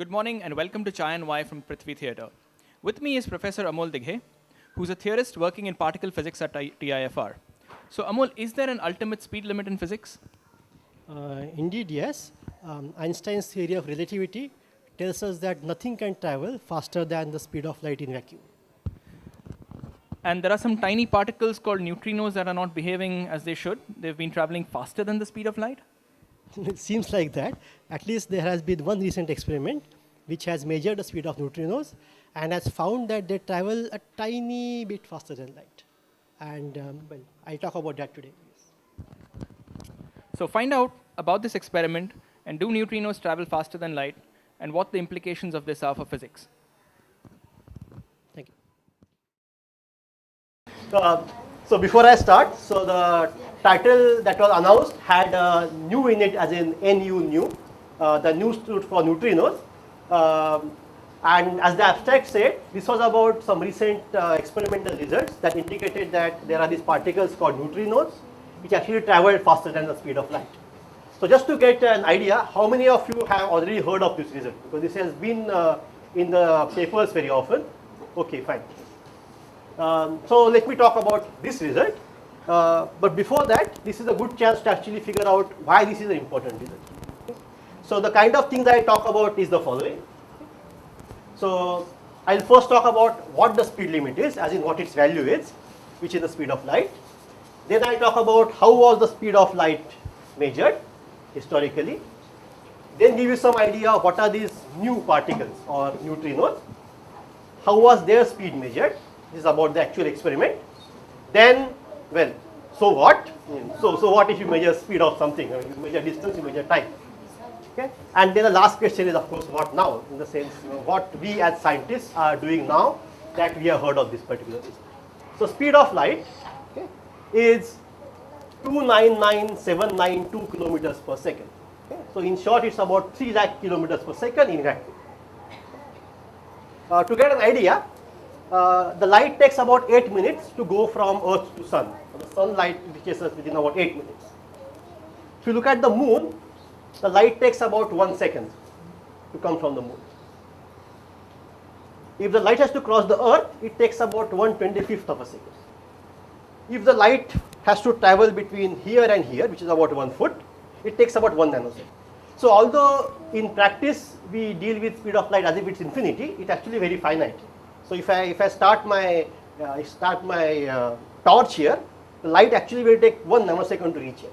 Good morning and welcome to Chai and Why from Prithvi Theatre. With me is Professor Amol Dighe, who's a theorist working in particle physics at TIFR. So Amol, is there an ultimate speed limit in physics? Indeed, yes. Einstein's theory of relativity tells us that nothing can travel faster than the speed of light in vacuum. And there are some tiny particles called neutrinos that are not behaving as they should. They've been traveling faster than the speed of light? It seems like that. At least there has been one recent experiment which has measured the speed of neutrinos and has found that they travel a tiny bit faster than light. And well, I'll talk about that today. Yes. So find out about this experiment and do neutrinos travel faster than light and what the implications of this are for physics. Thank you. So before I start, so the title that was announced had nu in it, as in NU nu. The nu stood for neutrinos. And as the abstract said, this was about some recent experimental results that indicated that there are these particles called neutrinos which actually travel faster than the speed of light. So just to get an idea, how many of you have already heard of this result? Because this has been in the papers very often. Okay, fine. So let me talk about this result. But before that, this is a good chance to actually figure out why this is an important result. Okay. So the kind of things I talk about is the following. So I'll first talk about what the speed limit is, as in what its value is, which is the speed of light. Then I'll talk about how was the speed of light measured historically. Then give you some idea of what are these new particles or neutrinos. How was their speed measured? This is about the actual experiment. Then, well, so what? So what if you measure speed of something? You measure distance, you measure time. Okay? And then the last question is, of course, what now? In the sense, what we as scientists are doing now that we have heard of this particular result. So speed of light, okay, is 299,792 kilometers per second. Okay? So in short, it's about 3 lakh kilometers per second in vacuum. To get an idea, the light takes about 8 minutes to go from Earth to Sun. The sunlight reaches us within about 8 minutes. If you look at the moon, the light takes about 1 second to come from the moon. If the light has to cross the Earth, it takes about 1/25th of a second. If the light has to travel between here and here, which is about 1 foot, it takes about 1 nanosecond. So although in practice we deal with speed of light as if it's infinity, it's actually very finite. So if I start my torch here, the light actually will take 1 nanosecond to reach here.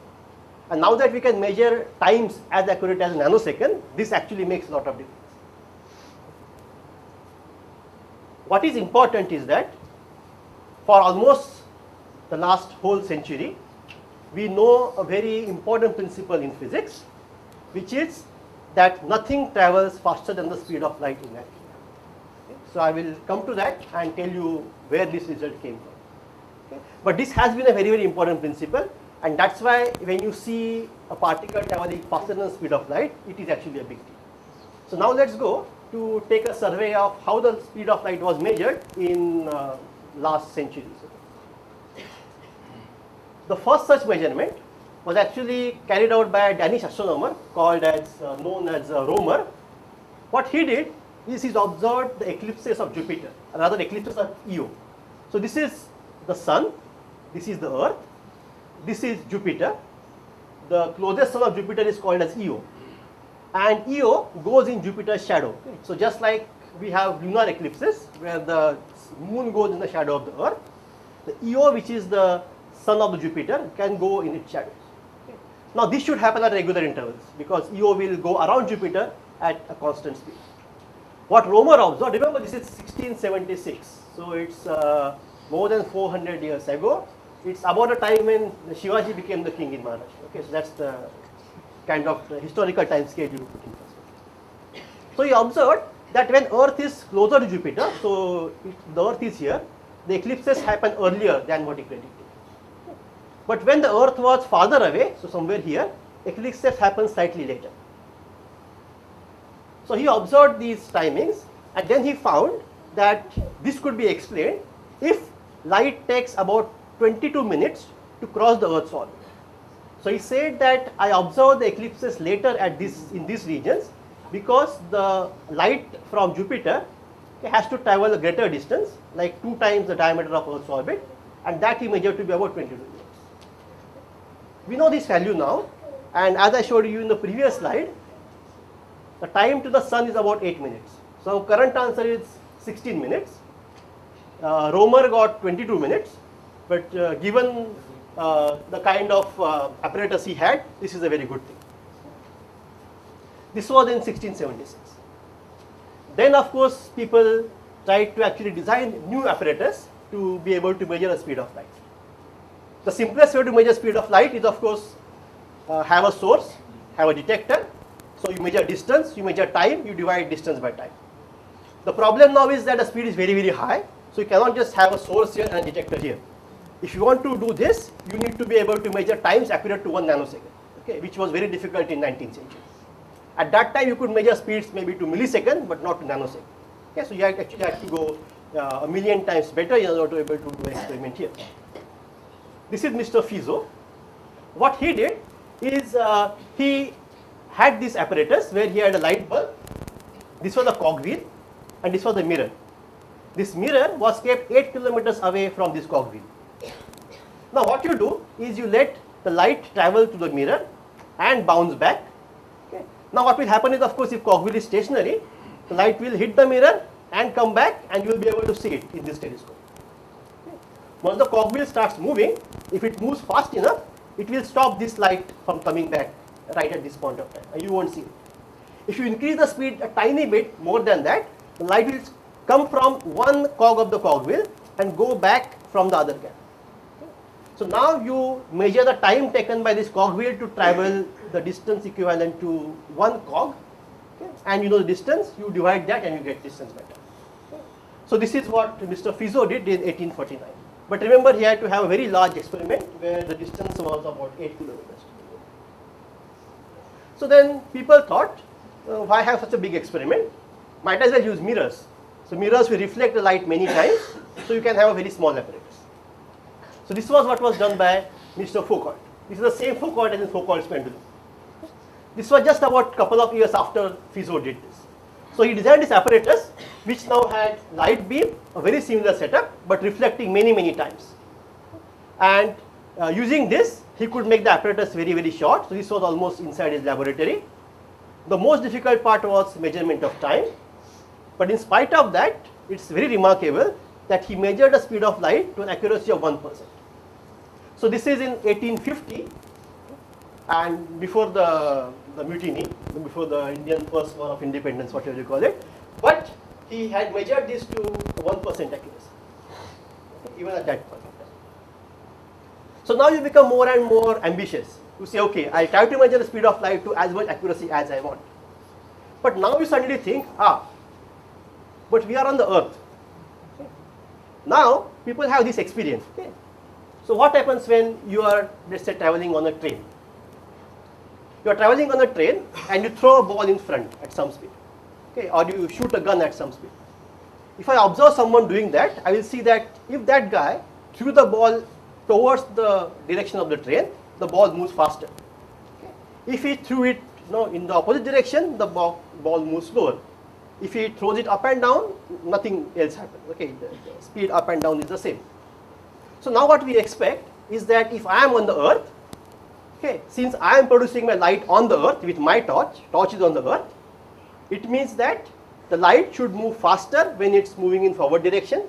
And now that we can measure times as accurate as a nanosecond, this actually makes a lot of difference. What is important is that for almost the last whole century, we know a very important principle in physics, which is that nothing travels faster than the speed of light in vacuum. Okay? So I will come to that and tell you where this result came from. Okay? But this has been a very, very important principle, and that's why when you see a particle traveling faster than the speed of light, it is actually a big deal. So now let's go to take a survey of how the speed of light was measured in last century. The first such measurement was actually carried out by a Danish astronomer called as known as Romer. What he did is he observed the eclipses of Jupiter, rather eclipses of Io. So this is the Sun, this is the Earth, this is Jupiter. The closest sun of Jupiter is called as Io, and Io goes in Jupiter's shadow. Okay? So just like we have lunar eclipses where the moon goes in the shadow of the Earth, the Io, which is the sun of the Jupiter, can go in its shadow. Okay? Now this should happen at regular intervals because Io will go around Jupiter at a constant speed. What Romer observed, remember this is 1676, so it's more than 400 years ago. It's about a time when Shivaji became the king in Maharashtra. Okay, so that's the kind of historical time scale you put in perspective. So he observed that when Earth is closer to Jupiter, so the Earth is here, the eclipses happen earlier than what he predicted. But when the Earth was farther away, so somewhere here, eclipses happen slightly later. So he observed these timings, and then he found that this could be explained if light takes about 22 minutes to cross the Earth's orbit. So he said that I observed the eclipses later at in these regions, because the light from Jupiter has to travel a greater distance, like 2 times the diameter of Earth's orbit, and that he measured to be about 22 minutes. We know this value now, and as I showed you in the previous slide, the time to the sun is about 8 minutes. So current answer is 16 minutes. Romer got 22 minutes, but given the kind of apparatus he had, this is a very good thing. This was in 1676. Then of course people tried to actually design new apparatus to be able to measure the speed of light. The simplest way to measure speed of light is of course have a source, have a detector. So you measure distance, you measure time, you divide distance by time. The problem now is that the speed is very, very high, so you cannot just have a source here and a detector here. If you want to do this, you need to be able to measure times accurate to 1 nanosecond, okay, which was very difficult in 19th century. At that time, you could measure speeds maybe to milliseconds, but not to nanosecond. Okay, so you actually have to go a million times better in order to be able to do an experiment here. This is Mr. Fizeau. What he did is he had this apparatus where he had a light bulb. This was a cogwheel, and this was the mirror. This mirror was kept 8 kilometers away from this cogwheel. Now what you do is you let the light travel to the mirror and bounce back. Okay. Now what will happen is, of course, if cogwheel is stationary, the light will hit the mirror and come back, and you will be able to see it in this telescope. Okay. Once the cogwheel starts moving, if it moves fast enough, it will stop this light from coming back right at this point of time, and you won't see it. If you increase the speed a tiny bit more than that, the light will come from one cog of the cogwheel and go back from the other gap. Okay. So now you measure the time taken by this cogwheel to travel the distance equivalent to one cog, okay, and you know the distance, you divide that and you get distance better. Okay. So this is what Mr. Fizeau did in 1849. But remember, he had to have a very large experiment where the distance was about 8 kilometers. So then people thought, why have such a big experiment? Might as well use mirrors. So mirrors will reflect the light many times, so you can have a very small apparatus. So this was what was done by Mr. Foucault. This is the same Foucault as in Foucault's pendulum. This was just about a couple of years after Fizeau did this. So he designed this apparatus, which now had light beam, a very similar setup, but reflecting many, many times. And using this, he could make the apparatus very, very short. So this was almost inside his laboratory. The most difficult part was measurement of time. But in spite of that, it's very remarkable that he measured the speed of light to an accuracy of 1%. So this is in 1850, and before the mutiny, before the Indian First War of Independence, whatever you call it. But he had measured this to 1% accuracy, even at that point. So now you become more and more ambitious. You say, okay, I'll try to measure the speed of light to as much accuracy as I want. But now you suddenly think, but we are on the Earth. Okay. Now people have this experience. Okay. So what happens when you are, let's say, traveling on a train? You are traveling on a train and you throw a ball in front at some speed, okay, or you shoot a gun at some speed. If I observe someone doing that, I will see that if that guy threw the ball towards the direction of the train, the ball moves faster. Okay. If he threw it in the opposite direction, the ball moves slower. If he throws it up and down, nothing else happens. Okay, the speed up and down is the same. So now what we expect is that if I am on the Earth, okay, since I am producing my light on the Earth with my torch is on the Earth, it means that the light should move faster when it's moving in forward direction,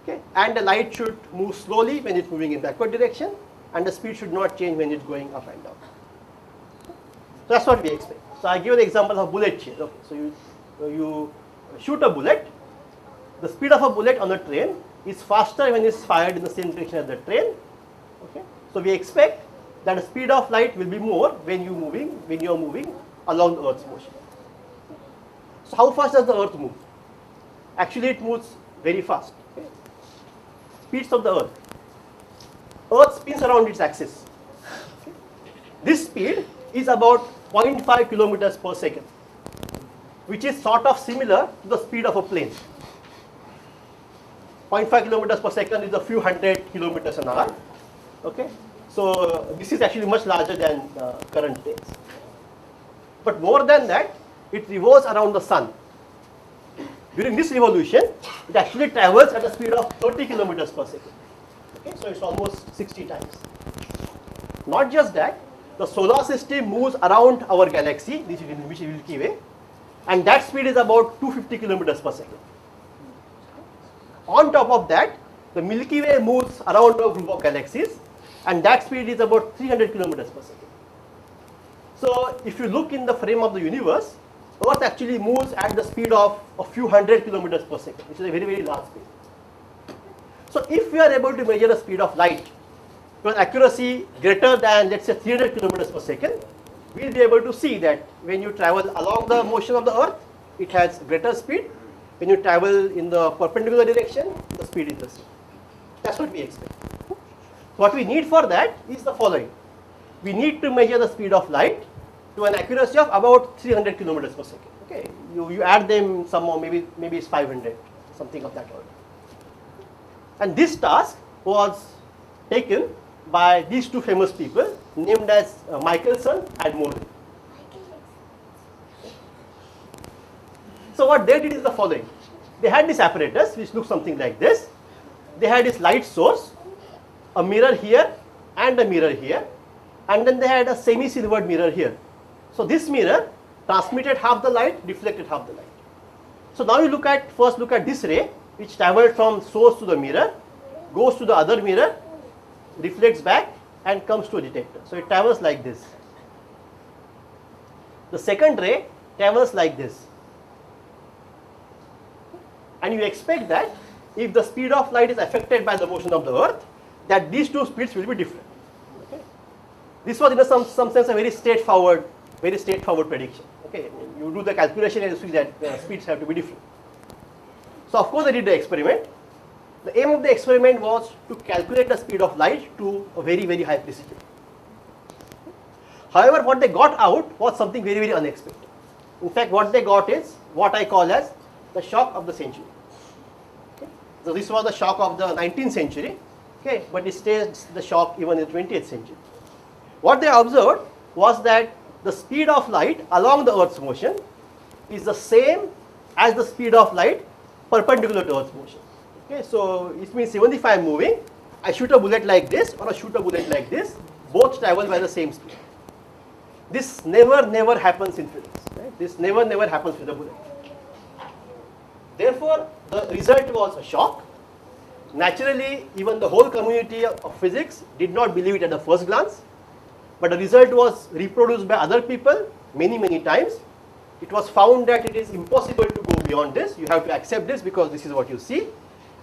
okay, and the light should move slowly when it's moving in backward direction, and the speed should not change when it's going up and down. So that's what we expect. So I give an example of bullet chase. Okay, so you shoot a bullet. The speed of a bullet on a train is faster when it's fired in the same direction as the train. Okay, so we expect that the speed of light will be more when you are moving along the Earth's motion. So how fast does the Earth move? Actually, it moves very fast. Okay. Speeds of the Earth. Earth spins around its axis. Okay. This speed is about 0.5 kilometers per second, which is sort of similar to the speed of a plane. 0.5 kilometers per second is a few hundred kilometers an hour. Okay. So this is actually much larger than current planes. But more than that, it revolves around the sun. During this revolution, it actually travels at a speed of 30 kilometers per second. Okay, so it's almost 60 times. Not just that, the solar system moves around our galaxy, which is Milky Way, and that speed is about 250 kilometers per second. On top of that, the Milky Way moves around a group of galaxies, and that speed is about 300 kilometers per second. So if you look in the frame of the universe, Earth actually moves at the speed of a few hundred kilometers per second, which is a very, very large speed. So if we are able to measure the speed of light to an accuracy greater than, let's say, 300 kilometers per second, we'll be able to see that when you travel along the motion of the Earth, it has greater speed. When you travel in the perpendicular direction, the speed is the same. That's what we expect. What we need for that is the following. We need to measure the speed of light to an accuracy of about 300 kilometers per second. Okay, you add them somehow, maybe it's 500, something of that order. And this task was taken by these two famous people named as Michelson and Morley. So what they did is the following. They had this apparatus which looks something like this. They had this light source, a mirror here and a mirror here, and then they had a semi-silvered mirror here. So this mirror transmitted half the light, reflected half the light. So now you first look at this ray which traveled from source to the mirror, goes to the other mirror, reflects back and comes to a detector. So it travels like this. The second ray travels like this. And you expect that if the speed of light is affected by the motion of the Earth, that these two speeds will be different. Okay? This was in some sense a very straightforward prediction. Okay? You do the calculation and you see that the speeds have to be different. So of course they did the experiment. The aim of the experiment was to calculate the speed of light to a very, very high precision. However, what they got out was something very, very unexpected. In fact, what they got is what I call as the shock of the century. Okay? So this was the shock of the 19th century, okay, but it stays the shock even in the 20th century. What they observed was that the speed of light along the Earth's motion is the same as the speed of light perpendicular to Earth's motion. Okay, so it means even if I am moving, I shoot a bullet like this or I shoot a bullet like this, both travel by the same speed. This never happens in physics. Right? This never happens with a bullet. Therefore, the result was a shock. Naturally, even the whole community of physics did not believe it at the first glance, but the result was reproduced by other people many times. It was found that it is impossible to go beyond this. You have to accept this because this is what you see.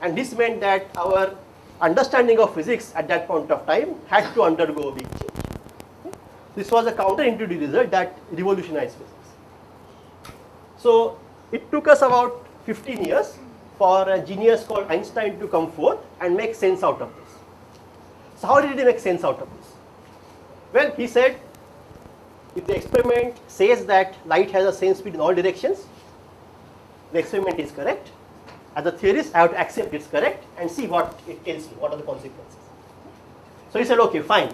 And this meant that our understanding of physics at that point of time had to undergo a big change. This was a counterintuitive result that revolutionized physics. So it took us about 15 years for a genius called Einstein to come forth and make sense out of this. So how did he make sense out of this? Well, he said, if the experiment says that light has the same speed in all directions, the experiment is correct. As a theorist, I have to accept it's correct and see what it tells me, what are the consequences. So he said, okay, fine.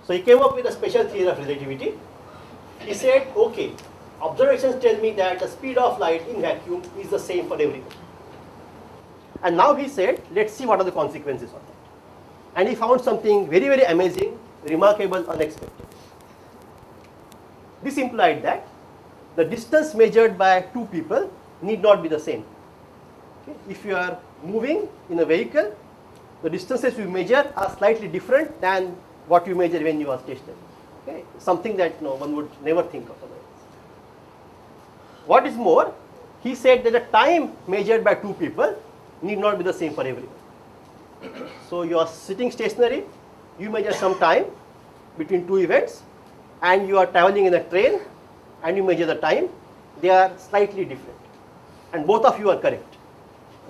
So he came up with a special theory of relativity. He said, okay, observations tell me that the speed of light in vacuum is the same for everyone. And now he said, let's see what are the consequences of that. And he found something very amazing, remarkable, unexpected. This implied that the distance measured by two people need not be the same. Okay? If you are moving in a vehicle, the distances you measure are slightly different than what you measure when you are stationary. Okay? Something that one would never think of otherwise. What is more, he said that the time measured by two people need not be the same for everyone. So you are sitting stationary, you measure some time between two events, and you are traveling in a train and you measure the time, they are slightly different. And both of you are correct.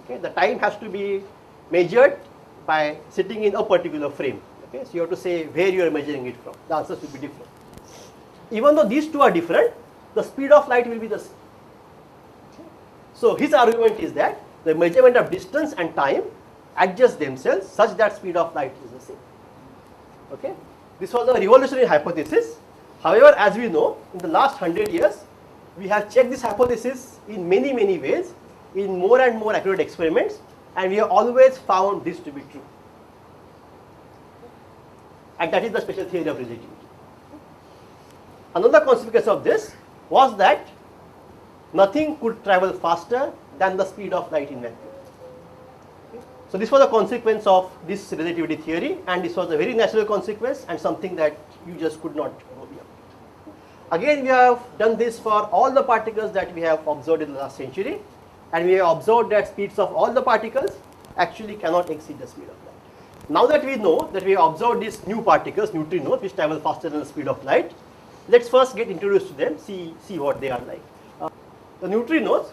Okay? The time has to be measured by sitting in a particular frame. Okay? So you have to say where you are measuring it from. The answers will be different. Even though these two are different, the speed of light will be the same. So his argument is that the measurement of distance and time adjust themselves such that speed of light is the same. Okay? This was a revolutionary hypothesis. However, as we know, in the last 100 years, we have checked this hypothesis in many, many ways, in more and more accurate experiments, and we have always found this to be true. And that is the special theory of relativity. Another consequence of this was that nothing could travel faster than the speed of light in vacuum. So this was a consequence of this relativity theory, and this was a very natural consequence and something that you just could not go beyond. Again, we have done this for all the particles that we have observed in the last century, and we have observed that speeds of all the particles actually cannot exceed the speed of light. Now that we know that we have observed these new particles, neutrinos, which travel faster than the speed of light, let's first get introduced to them, see what they are like. The neutrinos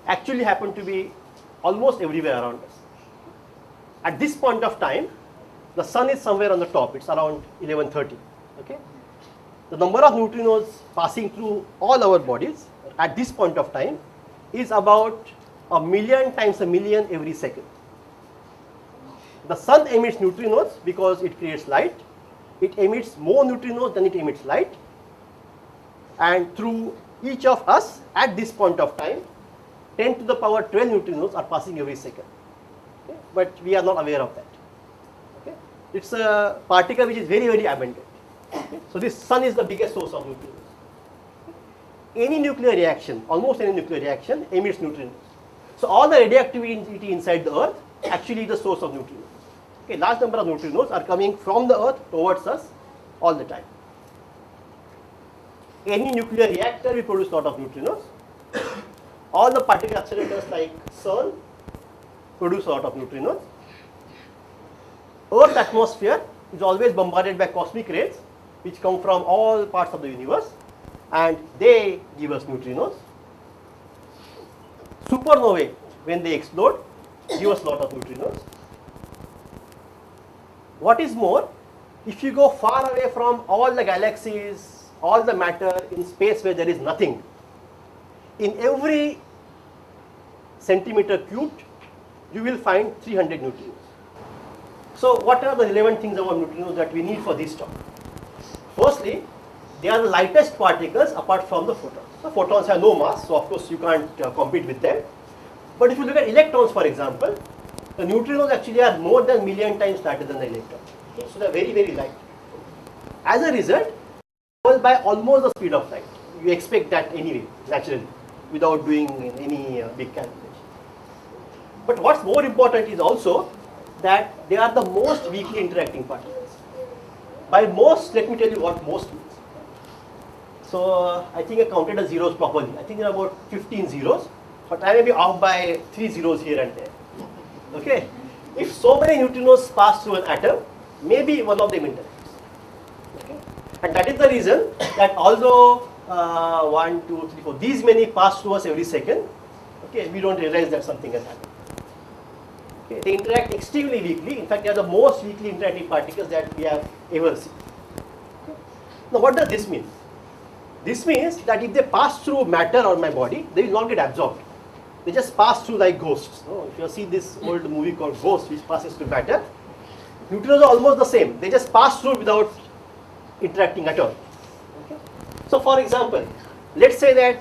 actually happen to be almost everywhere around us. At this point of time, the sun is somewhere on the top, it's around 11:30. Okay? The number of neutrinos passing through all our bodies at this point of time is about 1,000,000 times 1,000,000 every second. The sun emits neutrinos because it creates light. It emits more neutrinos than it emits light. And through each of us at this point of time, 10 to the power 12 neutrinos are passing every second. Okay? But we are not aware of that. Okay? It's a particle which is very, very abundant. Okay? So this sun is the biggest source of neutrinos. Any nuclear reaction, almost any nuclear reaction, emits neutrinos. So all the radioactivity inside the earth actually is the source of neutrinos. Okay, large number of neutrinos are coming from the earth towards us all the time. Any nuclear reactor will produce a lot of neutrinos. All the particle accelerators like CERN produce a lot of neutrinos. Earth's atmosphere is always bombarded by cosmic rays which come from all parts of the universe, and they give us neutrinos. Supernovae, when they explode, give us a lot of neutrinos. What is more, if you go far away from all the galaxies, all the matter in space where there is nothing, in every centimeter cubed, you will find 300 neutrinos. So what are the relevant things about neutrinos that we need for this talk? Firstly, they are the lightest particles apart from the photons. The photons have no mass, so of course you can't compete with them. But if you look at electrons, for example, the neutrinos actually are more than 1,000,000 times lighter than the electron. Okay? So they are very, very light. As a result, by almost the speed of light. You expect that anyway, naturally, without doing any big calculation. But what's more important is also that they are the most weakly interacting particles. By most, let me tell you what most means. So I think I counted the zeros properly. I think there are about 15 zeros, but I may be off by 3 zeros here and there. Okay? If so many neutrinos pass through an atom, maybe one of them interacts. Okay? And that is the reason that although 1, 2, 3, 4, these many pass through us every second, okay, we don't realize that something has happened. Okay, they interact extremely weakly. In fact, they are the most weakly interacting particles that we have ever seen. Okay. Now, what does this mean? This means that if they pass through matter or my body, they will not get absorbed. They just pass through like ghosts. If you have seen this old movie called Ghost, which passes through matter, neutrinos are almost the same. They just pass through without interacting at all. Okay. So, for example, let's say that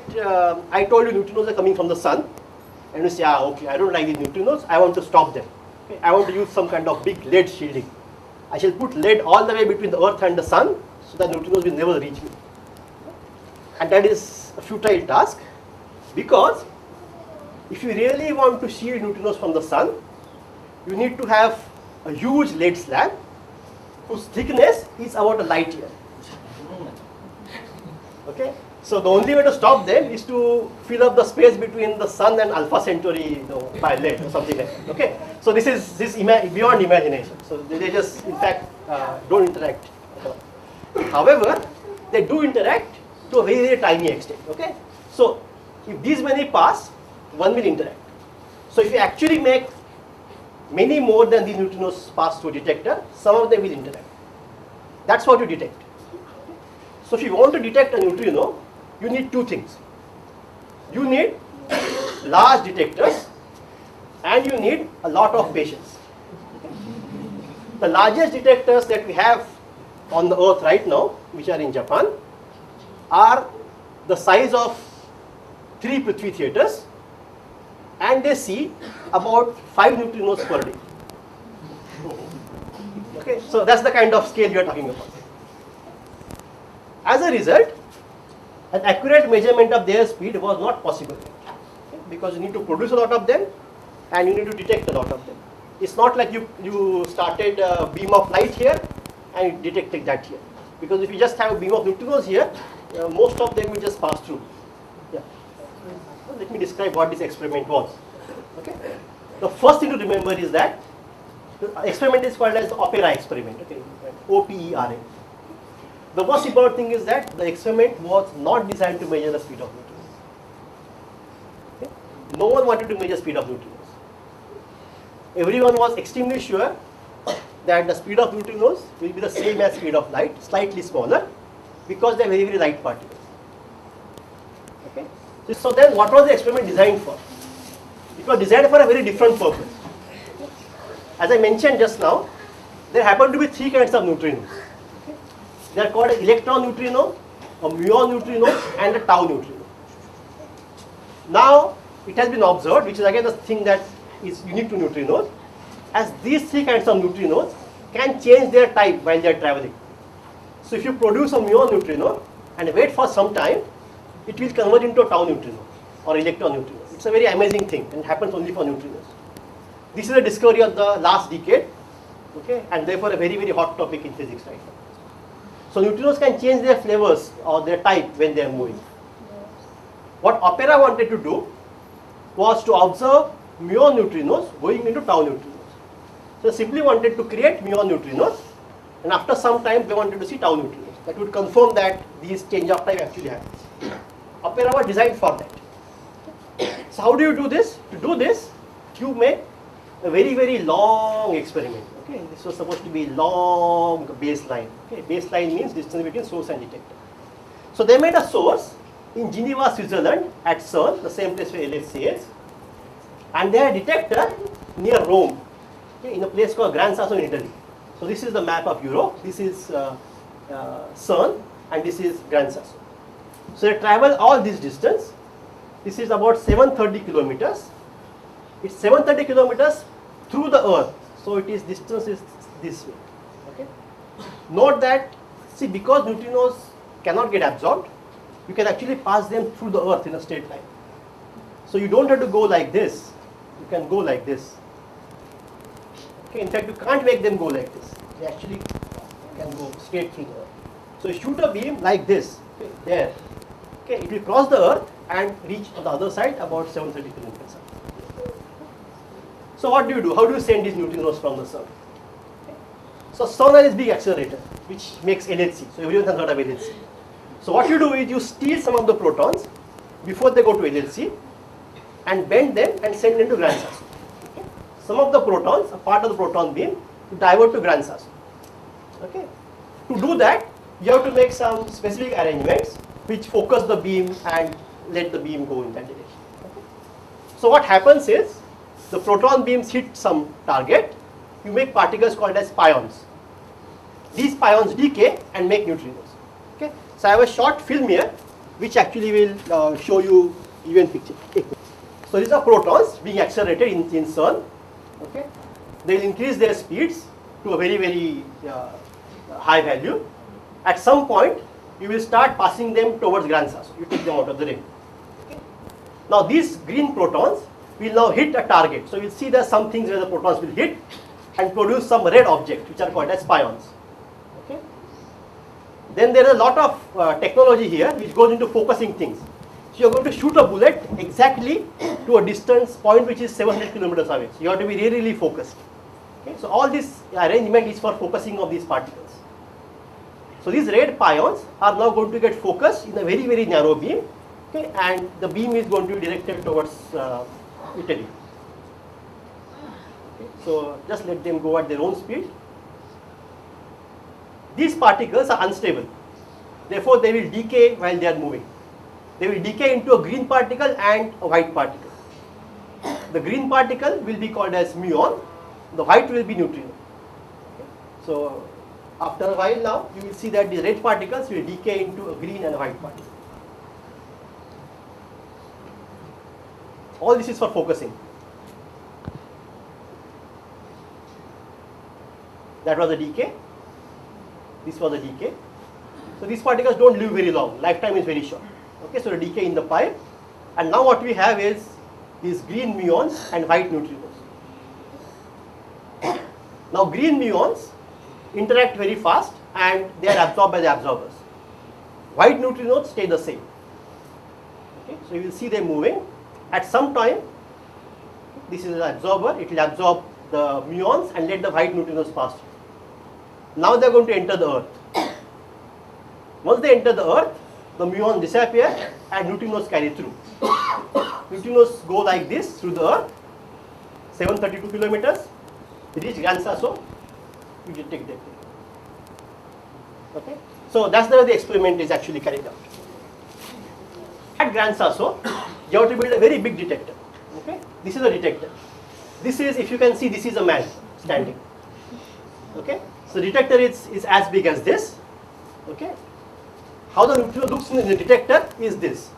I told you neutrinos are coming from the sun, and you say, okay, I don't like these neutrinos, I want to stop them. Okay. I want to use some kind of big lead shielding. I shall put lead all the way between the earth and the sun, so that neutrinos will never reach me. And that is a futile task, because if you really want to shield neutrinos from the sun, you need to have a huge lead slab whose thickness is about a light year. Okay? So the only way to stop them is to fill up the space between the sun and Alpha Centauri, by lead or something like that. Okay? So this is beyond imagination. So they just, in fact, don't interact at all. However, they do interact to a very, very tiny extent. Okay? So if these many pass, one will interact. So if you actually make many more than these neutrinos pass through a detector, some of them will interact. That's what you detect. So if you want to detect a neutrino, you need two things. You need large detectors and you need a lot of patience. The largest detectors that we have on the earth right now, which are in Japan, are the size of 3 Prithvi theaters, and they see about 5 neutrinos per day. Okay, so that's the kind of scale you are talking about. As a result, an accurate measurement of their speed was not possible, okay, because you need to produce a lot of them and you need to detect a lot of them. It's not like you started a beam of light here and you detected that here, because if you just have a beam of neutrinos here, most of them will just pass through. Yeah. Let me describe what this experiment was. Okay. The first thing to remember is that the experiment is called as the OPERA experiment. Okay, OPERA. The most important thing is that the experiment was not designed to measure the speed of neutrinos. Okay? No one wanted to measure speed of neutrinos. Everyone was extremely sure that the speed of neutrinos will be the same as speed of light, slightly smaller, because they are very, very light particles. Okay? So then what was the experiment designed for? It was designed for a very different purpose. As I mentioned just now, there happen to be 3 kinds of neutrinos. Okay? They are called an electron neutrino, a muon neutrino, and a tau neutrino. Now, it has been observed, which is again the thing that is unique to neutrinos, as these 3 kinds of neutrinos can change their type while they are traveling. So if you produce a muon neutrino and wait for some time, it will convert into a tau neutrino or electron neutrino. It's a very amazing thing, and it happens only for neutrinos. This is a discovery of the last decade, okay, and therefore a very, very hot topic in physics right now. So neutrinos can change their flavors or their type when they are moving. What OPERA wanted to do was to observe muon neutrinos going into tau neutrinos. So simply wanted to create muon neutrinos, and after some time they wanted to see tau neutrinos. That would confirm that these change of type actually happens. OPERA was designed for that. So how do you do this? To do this, you make a very, very long experiment. Okay, this was supposed to be long baseline. Okay, baseline means distance between source and detector. So they made a source in Geneva, Switzerland, at CERN, the same place where LHC is, and their detector near Rome, okay, in a place called Gran Sasso in Italy. So this is the map of Europe. This is CERN, and this is Gran Sasso. So they travel all this distance. This is about 730 kilometers. It's 730 kilometers through the Earth. So it is distance is this way. Okay. Note that, see, because neutrinos cannot get absorbed, you can actually pass them through the Earth in a straight line. So you don't have to go like this. You can go like this. Okay. In fact, you can't make them go like this. They actually can go straight through the Earth. So you shoot a beam like this. Okay, there. Okay, it will cross the Earth and reach on the other side about 730 kilometers. So what do? How do you send these neutrinos from the sun? Okay. So sun is big accelerator, which makes LHC. So everyone has heard of LHC. So what you do is you steal some of the protons before they go to LHC and bend them and send them to Gran Sasso. Okay. Some of the protons, a part of the proton beam, to divert to Gran Sasso. Okay. To do that, you have to make some specific arrangements which focus the beam and let the beam go in that direction. Okay. So what happens is, the proton beams hit some target, you make particles called as pions. These pions decay and make neutrinos. Okay. So I have a short film here which actually will show you even picture. Okay. So these are protons being accelerated in CERN. Okay. They will increase their speeds to a very, very high value. At some point, you will start passing them towards Gran Sasso. You take them out of the ring. Okay. Now these green protons will now hit a target. So you will see there are some things where the protons will hit and produce some red objects which are called as pions. Okay. Then there is a lot of technology here which goes into focusing things. So you are going to shoot a bullet exactly to a distance point which is 700 kilometers away. So you have to be really, really focused. Okay. So all this arrangement is for focusing of these particles. So these red pions are now going to get focused in a very, very narrow beam, okay, and the beam is going to be directed towards Italy. Okay. So just let them go at their own speed. These particles are unstable. Therefore, they will decay while they are moving. They will decay into a green particle and a white particle. The green particle will be called as muon. The white will be neutrino. Okay. So after a while now, you will see that the red particles will decay into a green and a white particle. All this is for focusing. That was the decay. This was the decay. So these particles don't live very long. Lifetime is very short. Okay, so the decay in the pipe. And now what we have is these green muons and white neutrinos. Now green muons interact very fast and they are absorbed by the absorbers. White neutrinos stay the same. Okay, so you will see them moving. At some time, this is an absorber, it will absorb the muons and let the white neutrinos pass through. Now they are going to enter the earth. Once they enter the earth, the muons disappear and neutrinos carry through. Neutrinos go like this through the earth, 732 kilometers, reach Gran Sasso, you detect them. Okay? So that's the way the experiment is actually carried out. At Gran Sasso, you have to build a very big detector. Okay? This is a detector. This is, if you can see, this is a man standing. Okay? So detector is as big as this. Okay? How the neutrino looks in the detector is this.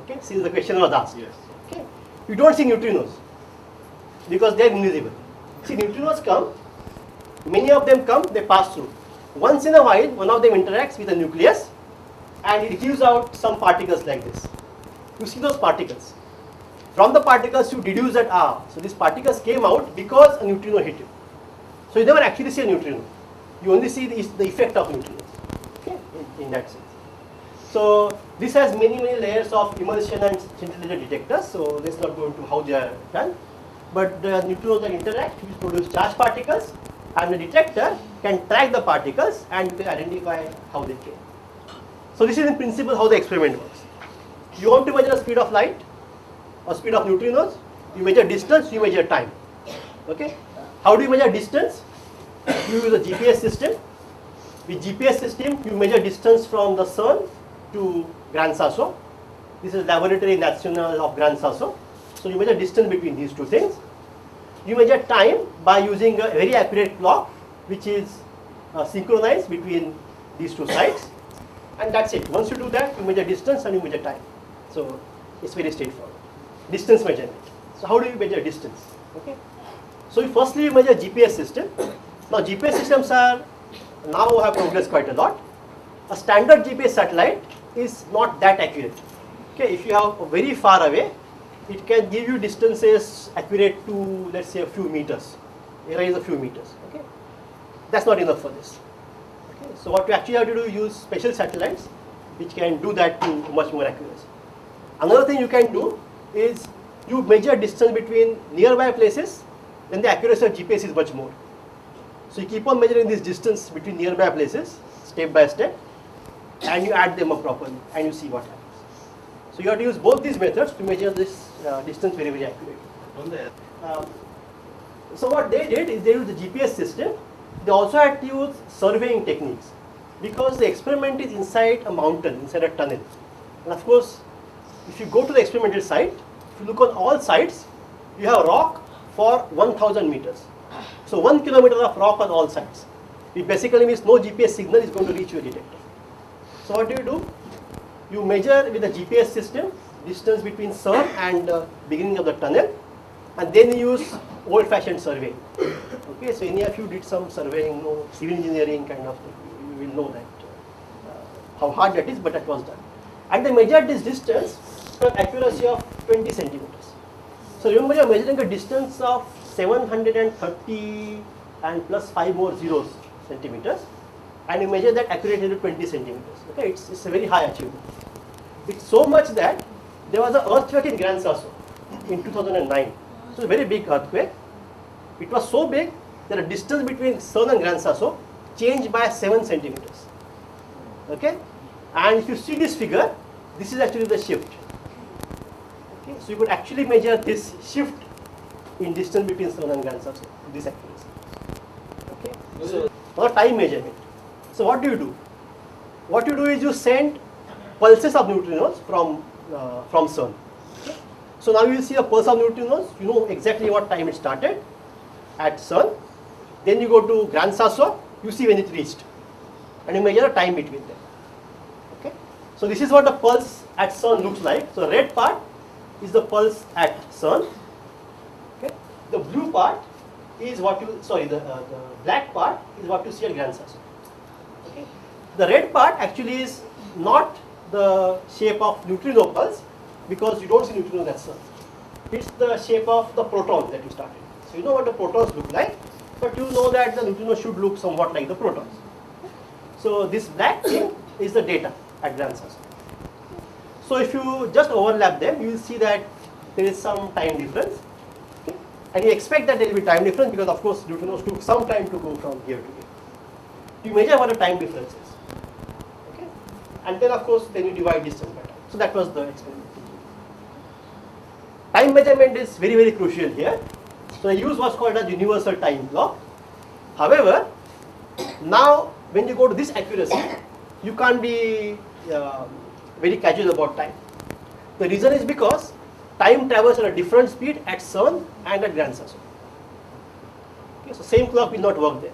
Okay? Since the question was asked. Yes. Okay? You don't see neutrinos because they are invisible. See, neutrinos come, many of them come, they pass through. Once in a while, one of them interacts with the nucleus and it gives out some particles like this. You see those particles. From the particles you deduce that, so these particles came out because a neutrino hit you. So you never actually see a neutrino. You only see the effect of neutrinos, okay, in that sense. So this has many layers of emulsion and scintillator detectors. So let's not go into how they are done. But the neutrinos that interact which produce charged particles, and the detector can track the particles and identify how they came. So this is in principle how the experiment works. You want to measure the speed of light or speed of neutrinos, you measure distance, you measure time. Okay? How do you measure distance? You use a GPS system. With GPS system, you measure distance from the CERN to Gran Sasso. This is Laboratory National of Gran Sasso. So you measure distance between these two things. You measure time by using a very accurate clock which is synchronized between these two sides, and that's it. Once you do that, you measure distance and you measure time. So it's very straightforward. Distance measurement. So how do you measure distance? Okay. So firstly you measure GPS system. Now GPS systems are now have progressed quite a lot. A standard GPS satellite is not that accurate. Okay, if you have very far away, it can give you distances accurate to, let's say, a few meters. Erase a few meters. Okay, that's not enough for this. Okay, so what you actually have to do is use special satellites which can do that to much more accuracy. Another thing you can do is you measure distance between nearby places, then the accuracy of GPS is much more. So you keep on measuring this distance between nearby places step by step, and you add them up properly and you see what happens. So you have to use both these methods to measure this distance very accurately. So what they did is they used the GPS system. They also had to use surveying techniques because the experiment is inside a mountain, inside a tunnel. And of course, if you go to the experimental site, if you look on all sides, you have rock for 1000 meters. So 1 kilometer of rock on all sides. It basically means no GPS signal is going to reach your detector. So what do? You measure with the GPS system distance between CERN and the beginning of the tunnel, and then you use old-fashioned surveying. Okay, so any of you did some surveying, civil engineering kind of thing, you will know that how hard that is, but that was done. And they measured this distance with accuracy of 20 centimeters. So remember, you are measuring a distance of 730 and plus 5 more zeros centimeters, and you measure that accurately to 20 centimeters. Okay, it's a very high achievement. It's so much that there was an earthquake in Gran Sasso in 2009. So a very big earthquake. It was so big that the distance between CERN and Gran Sasso changed by 7 centimeters. Okay, and if you see this figure, this is actually the shift. Okay, so you could actually measure this shift in distance between CERN and Gran Sasso with this accuracy. Okay, so for time measurement. So what do? What you do is you send pulses of neutrinos from CERN. Okay? So now you will see a pulse of neutrinos. You know exactly what time it started at CERN. Then you go to Gran Sasso. You see when it reached, and you measure a time between them. Okay. So this is what the pulse at CERN looks like. So red part is the pulse at CERN. Okay. The blue part is what you, sorry, the black part is what you see at Gran Sasso. Okay. The red part actually is not the shape of neutrino pulse, because you don't see neutrinos at CERN. It's the shape of the protons that you started. So you know what the protons look like, but you know that the neutrino should look somewhat like the protons. So this black thing is the data at Gran Sasso. So if you just overlap them, you will see that there is some time difference. Okay? And you expect that there will be time difference because of course neutrinos took some time to go from here to here. You measure what the time difference is. Okay? And then of course then you divide distance by time. So that was the experiment. Time measurement is very, very crucial here. So I use what's called a universal time clock. However, now when you go to this accuracy, you can't be very casual about time. The reason is because time travels at a different speed at CERN and at Gran Sasso. Okay, so same clock will not work there.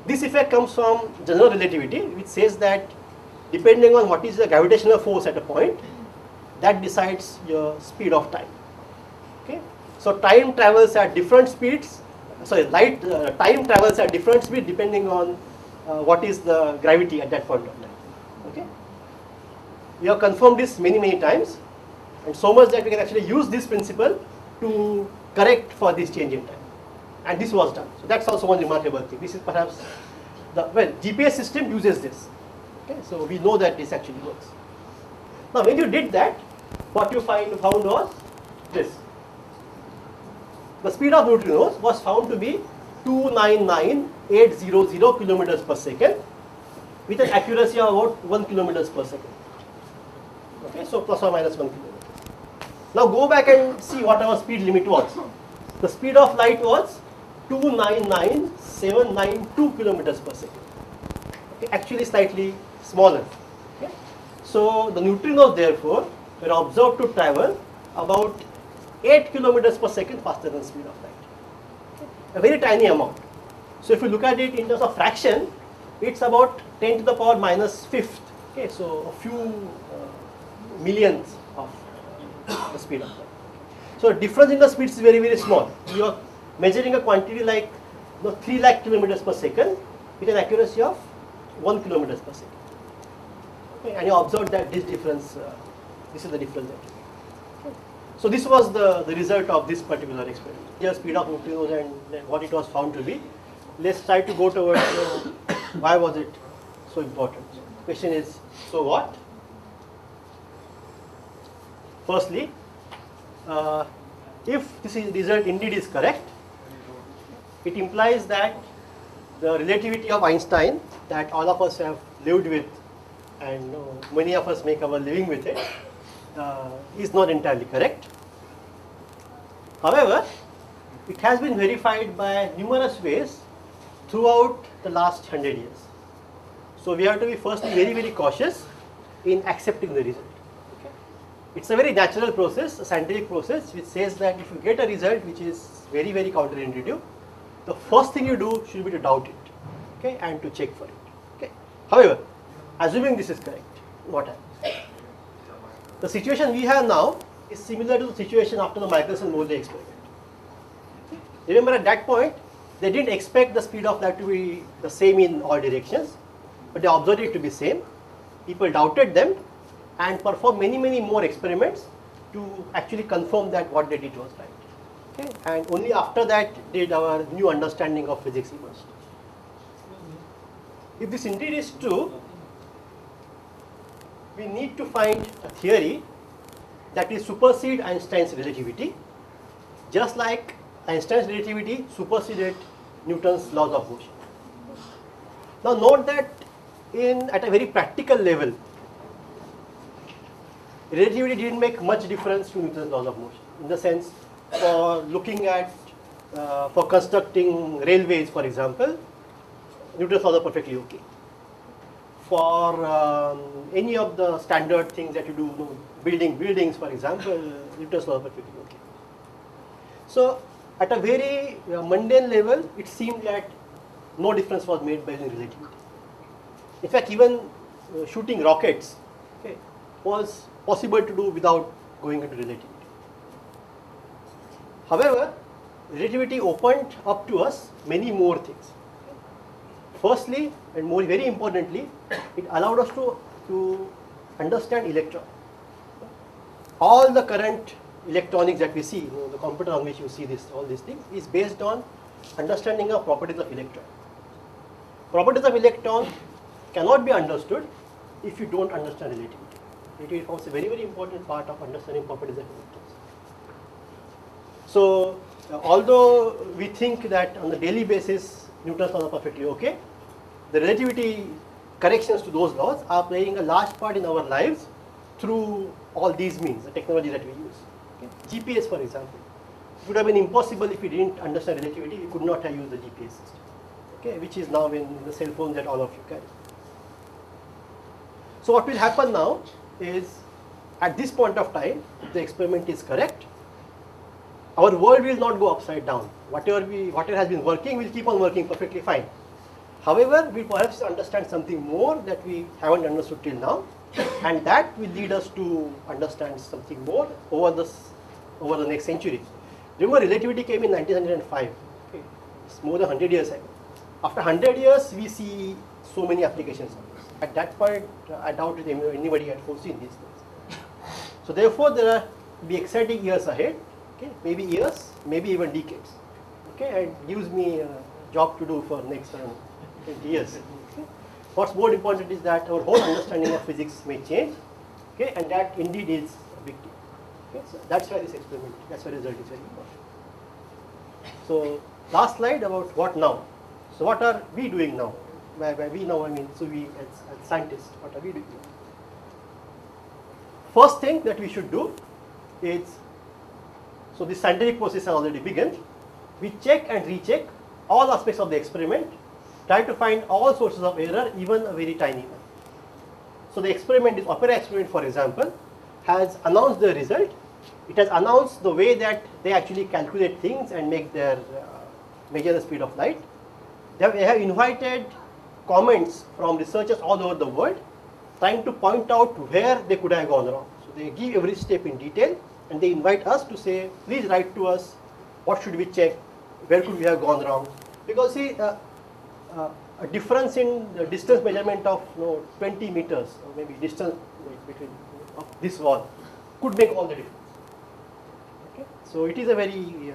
This effect comes from general relativity, which says that depending on what is the gravitational force at a point, that decides your speed of time. Okay, so time travels at different speeds. Sorry, time travels at different speed depending on what is the gravity at that point of time. Okay, we have confirmed this many, many times, and so much that we can actually use this principle to correct for this change in time. And this was done. So that's also one remarkable thing. This is perhaps the, well, GPS system uses this. Okay, so we know that this actually works. Now, when you did that, what you found was this. The speed of neutrinos was found to be 299,800 kilometers per second with an accuracy of about 1 kilometers per second. Okay, so plus or minus 1 kilometer. Now go back and see what our speed limit was. The speed of light was 299,792 kilometers per second. Okay, actually slightly smaller. Okay. So the neutrinos therefore were observed to travel about 8 kilometers per second faster than the speed of light. Okay. A very tiny amount. So if you look at it in terms of fraction, it's about 10 to the power minus fifth. Okay, so a few millionths of the speed of light. So difference in the speeds is very, very small. You are measuring a quantity like 3 lakh kilometers per second with an accuracy of 1 kilometers per second. Okay, and you observe that this difference, this is the difference. Okay. So this was the result of this particular experiment. Here speed of neutrinos and what it was found to be. Let's try to go towards why was it so important. The question is, so what? Firstly, if this result indeed is correct, it implies that the relativity of Einstein that all of us have lived with and many of us make our living with it is not entirely correct. However, it has been verified by numerous ways throughout the last 100 years. So we have to be firstly very, very cautious in accepting the result. Okay? It's a very natural process, a scientific process, which says that if you get a result which is very, very counterintuitive, the first thing you do should be to doubt it, okay, and to check for it. Okay. However, assuming this is correct, what happens? The situation we have now is similar to the situation after the Michelson-Morley experiment. Remember, at that point, they didn't expect the speed of light to be the same in all directions, but they observed it to be same. People doubted them and performed many, many more experiments to actually confirm that what they did was right. Okay. And only after that did our new understanding of physics emerge. If this indeed is true, we need to find a theory that will supersede Einstein's relativity, just like Einstein's relativity superseded Newton's laws of motion. Now note that at a very practical level, relativity didn't make much difference to Newton's laws of motion. In the sense, for looking at, for constructing railways, for example, Newton's laws are perfectly okay. For any of the standard things that you do, building buildings, for example, Newton's laws are perfectly okay. So at a very mundane level, it seemed that no difference was made by using relativity. In fact, even shooting rockets, okay, was possible to do without going into relativity. However, relativity opened up to us many more things. Firstly, and more very importantly, it allowed us to understand electron. All the current electronics that we see, the computer on which you see this, all these things, is based on understanding of properties of electron. Properties of electron cannot be understood if you don't understand relativity. Relativity forms a very, very important part of understanding properties of electrons. So, although we think that on a daily basis Newton's laws are perfectly okay, the relativity corrections to those laws are playing a large part in our lives through all these means, the technology that we use. Okay. GPS, for example, it would have been impossible if we didn't understand relativity. We could not have used the GPS system, okay, which is now in the cell phone that all of you carry. So what will happen now is, at this point of time, if the experiment is correct, our world will not go upside down. Whatever has been working will keep on working perfectly fine. However, we perhaps understand something more that we haven't understood till now, and that will lead us to understand something more over the next century. Remember, relativity came in 1905. Okay. It's more than 100 years ago. After 100 years, we see so many applications of this. At that point, I doubt if anybody had foreseen these things. So therefore, there will be exciting years ahead. Okay, maybe years, maybe even decades. Okay, and gives me a job to do for next 20 years. Okay. What's more important is that our whole understanding of physics may change. Okay, and that indeed is a big deal. Okay, so that's why this experiment, that's why result is very important. So last slide about what now. So what are we doing now? By we now, I mean, so we as scientists, what are we doing now? First thing that we should do is, so the scientific process has already begun. We check and recheck all aspects of the experiment, try to find all sources of error, even a very tiny one. So the experiment, this Opera experiment, for example, has announced the result. It has announced the way that they actually calculate things and make their measure the speed of light. They have invited comments from researchers all over the world, trying to point out where they could have gone wrong. So they give every step in detail, and they invite us to say, please write to us, what should we check, where could we have gone wrong. Because see, a difference in the distance measurement of 20 meters, or maybe distance between this wall, could make all the difference. Okay? So it is a very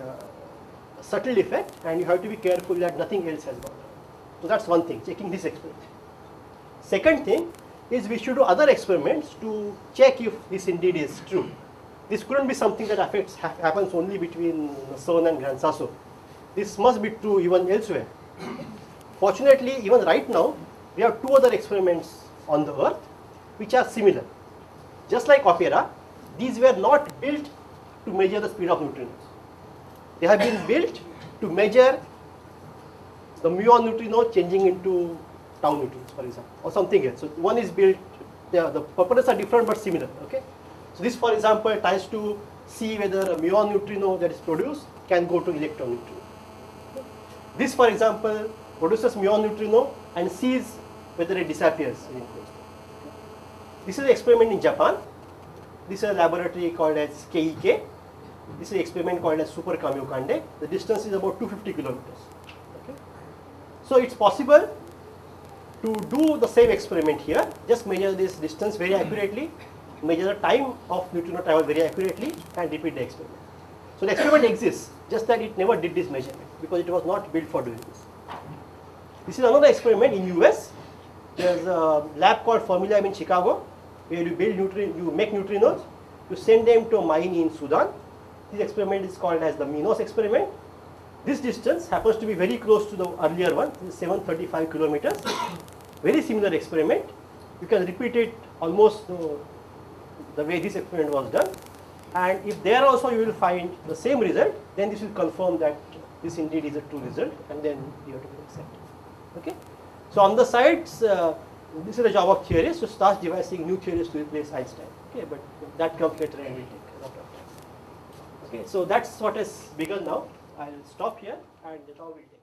subtle effect, and you have to be careful that nothing else has gone wrong. So that's one thing, checking this experiment. Second thing is, we should do other experiments to check if this indeed is true. This couldn't be something that happens only between CERN and Gran Sasso. This must be true even elsewhere. Fortunately, even right now, we have two other experiments on the Earth which are similar. Just like Opera, these were not built to measure the speed of neutrinos. They have been built to measure the muon neutrino changing into tau neutrinos, for example, or something else. So one is built, the purposes are different but similar. Okay. So this, for example, tries to see whether a muon neutrino that is produced can go to electron neutrino. Okay. This, for example, produces muon neutrino and sees whether it disappears in enclosed. Okay. This is an experiment in Japan. This is a laboratory called as KEK. This is an experiment called as Super Kamiokande. The distance is about 250 kilometers. Okay. So it's possible to do the same experiment here, just measure this distance very accurately, measure the time of neutrino travel very accurately, and repeat the experiment. So the experiment exists, just that it never did this measurement because it was not built for doing this. This is another experiment in US. There's a lab called Fermilab in Chicago, where you make neutrinos, you send them to a mine in Sudan. This experiment is called as the Minos experiment. This distance happens to be very close to the earlier one, this is 735 kilometers. Very similar experiment. You can repeat it almost the way this experiment was done. And if there also you will find the same result, then this will confirm that this indeed is a true result, and then you have to accept it. Okay? So on the sides, this is the job of theorists to start devising new theories to replace Einstein. Okay, but that comes later and will take a lot of time. Okay, so that's what has begun now. I'll stop here and now we'll take.